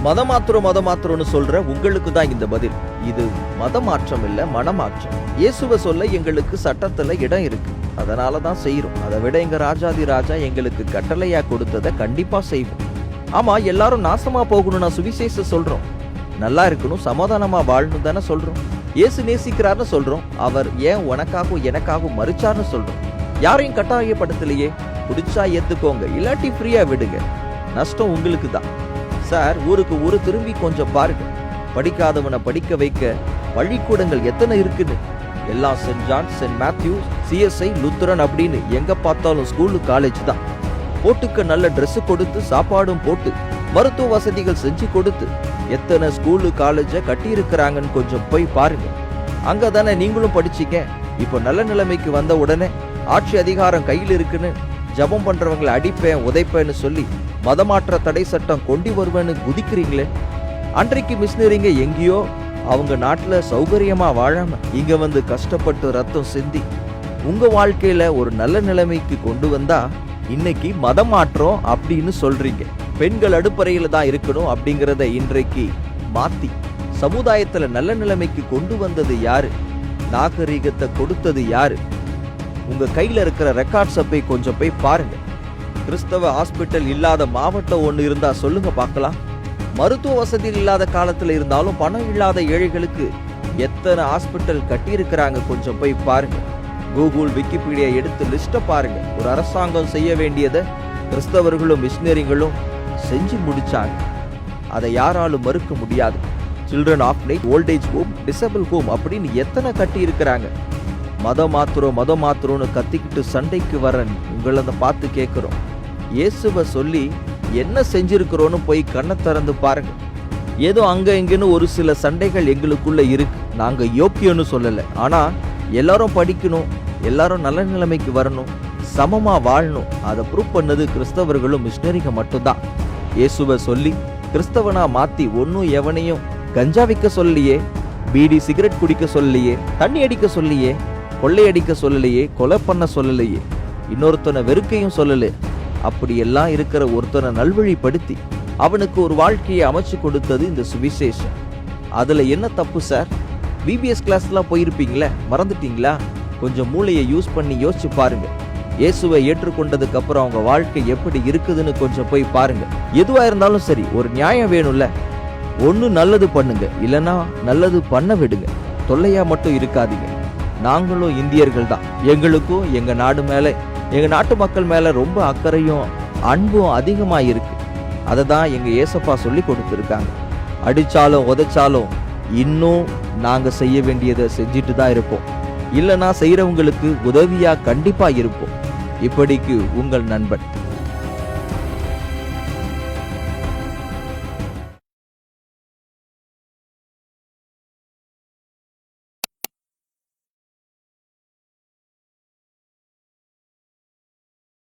மதம் மாத்திரம்னு சொல்ற உங்களுக்கு தான் இந்த பதில். இது மதமாற்றம் இல்ல, மனமாற்றம். இயேசுவை சொல்ல எங்களுக்கு சட்டத்துல இடம் இருக்கு, அதனாலதான் செய்யறோம். அதை விட எங்க ராஜாதி ராஜா எங்களுக்கு கட்டளையா கொடுத்ததை கண்டிப்பா செய்வோம். ஆமா, எல்லாரும் நாசமா போகணும்னா சுவிசேஷ சொல்றோம். நல்லா இருக்கணும், சமாதானமா வாழணும் தானே சொல்றோம். இயேசு நேசிக்கிறார்னு சொல்றோம். அவர் ஏன் உனக்காகவும் எனக்காகவும் மறிச்சார்னு சொல்றோம். யாரையும் கட்டாயப்படுத்தலையே. பிடிச்சா ஏத்துக்கோங்க, இல்லாட்டி ஃப்ரீயா விடுங்க. நஷ்டம் உங்களுக்கு தான். சார், ஊருக்கு ஊரு திரும்பி கொஞ்சம் பாருங்க. படிக்காதவனை படிக்க வைக்க பள்ளிக்கூடங்கள் எத்தனை இருக்குன்னு. எல்லாம் saint John, saint Matthew, CSI, Lutheran அப்படின்னு எங்க பார்த்தாலும் ஸ்கூலு, காலேஜ் தான். போட்டுக்க நல்ல ட்ரெஸ் கொடுத்து, சாப்பாடும் போட்டு, மருத்துவ வசதிகள் செஞ்சு கொடுத்து எத்தனை ஸ்கூலு, காலேஜ கட்டி இருக்கிறாங்கன்னு கொஞ்சம் போய் பாருங்க. அங்க தானே நீங்களும் படிச்சீங்க. இப்போ நல்ல நிலைமைக்கு வந்த உடனே ஆட்சி அதிகாரம் கையில் இருக்குன்னு ஜபம் பண்றவங்களை அடிப்பேன், உதைப்பேன்னு சொல்லி மதமாற்ற தடை சட்டம் கொண்டு வருவேன்னு குதிக்கிறீங்களே. அன்றைக்கு மிஷினரிங்க எங்கேயோ அவங்க நாட்டுல சௌகரியமா வாழாம இங்க வந்து கஷ்டப்பட்டு ரத்தம் சிந்தி உங்க வாழ்க்கையில ஒரு நல்ல நிலைமைக்கு கொண்டு வந்தா இன்னைக்கு மதமாற்றம் அப்படின்னு சொல்றீங்க. பெண்கள் அடுப்பறையில தான் இருக்கணும் அப்படிங்கறத இன்றைக்கு மாத்தி சமுதாயத்துல நல்ல நிலைமைக்கு கொண்டு வந்தது யாரு? நாகரீகத்தை கொடுத்தது யாரு? உங்க கையில இருக்கிற ரெக்கார்ட்ஸை போய் கொஞ்சம் போய் பாருங்க. கிறிஸ்தவ ஹாஸ்பிட்டல் இல்லாத மாவட்டம் ஒன்று இருந்தா சொல்லுங்க பார்க்கலாம். மருத்துவ வசதி இல்லாத காலத்துல இருந்தாலும் பணம் இல்லாத ஏழைகளுக்கு எத்தனை ஹாஸ்பிட்டல் கட்டியிருக்கிறாங்க கொஞ்சம் போய் பாருங்க. கூகுள், விக்கிபீடியா எடுத்து லிஸ்ட பாருங்க. ஒரு அரசாங்கம் செய்ய வேண்டியதை கிறிஸ்தவர்களும் மிஷினரிகளும் செஞ்சு முடிச்சாங்க. அதை யாராலும் மறுக்க முடியாது. Children orphanage, voltage home, disable home அப்படின்னு எத்தனை கட்டி இருக்கிறாங்க. மதம் மாத்திரம்னு கத்திக்கிட்டு சண்டைக்கு வர உங்களை பார்த்து கேட்கிறோம். இயேசுவை சொல்லி என்ன செஞ்சிருக்கிறோன்னு போய் கண்ணை திறந்து பாருங்க. ஏதோ அங்க இங்கன்னு ஒரு சில சண்டைகள் எங்களுக்குள்ள இருக்கு. நாங்க யோக்கியன்னு சொல்லல. ஆனா எல்லாரும் படிக்கணும், எல்லாரும் நல்ல நிலைமைக்கு வரணும், சமமா வாழணும். அதை ப்ரூவ் பண்ணது கிறிஸ்தவர்களும் மிஷினரிங்க மட்டும்தான். இயேசுவை சொல்லி கிறிஸ்தவனா மாத்தி ஒன்னும் எவனையும் கஞ்சா விற்க சொல்லலையே, பீடி சிகரெட் குடிக்க சொல்லலையே, தண்ணி அடிக்க சொல்லலையே, கொள்ளையடிக்க சொல்லலையே, கொலை பண்ண சொல்லலையே, இன்னொருத்தனை வெறுக்கையும் சொல்லல. அப்படியெல்லாம் இருக்கிற ஒருத்தனை நல்வழிப்படுத்தி அவனுக்கு ஒரு வாழ்க்கையை அமைச்சு கொடுத்தது இந்த சுவிசேஷம். அதுல என்ன தப்பு சார்? VBS கிளாஸ்லாம் போயிருப்பீங்களே, மறந்துட்டீங்களா? கொஞ்சம் மூளையை யூஸ் பண்ணி யோசிச்சு பாருங்க. இயேசுவை ஏற்றுக்கொண்டதுக்கு அப்புறம் அவங்க வாழ்க்கை எப்படி இருக்குதுன்னு கொஞ்சம் போய் பாருங்க. எதுவா இருந்தாலும் சரி, ஒரு நியாயம் வேணும்ல. ஒண்ணு நல்லது பண்ணுங்க, இல்லைன்னா நல்லது பண்ண விடுங்க. தொல்லையா மட்டும் இருக்காதீங்க. நாங்களும் இந்தியர்கள் தான். எங்களுக்கும் எங்க நாடு மேல, எங்க நாட்டு மக்கள் மேல ரொம்ப அக்கறையும் அன்பும் அதிகமா இருக்கு. அதை தான் எங்க ஏசப்பா சொல்லி கொடுத்துருக்காங்க. அடிச்சாலும் உதைச்சாலும் இன்னும் நாங்க செய்ய வேண்டியதை செஞ்சுட்டு தான் இருப்போம். இல்லைன்னா செய்யறவங்களுக்கு உதவியா கண்டிப்பா இருப்போம். இப்படிக்கு உங்கள் நண்பன்.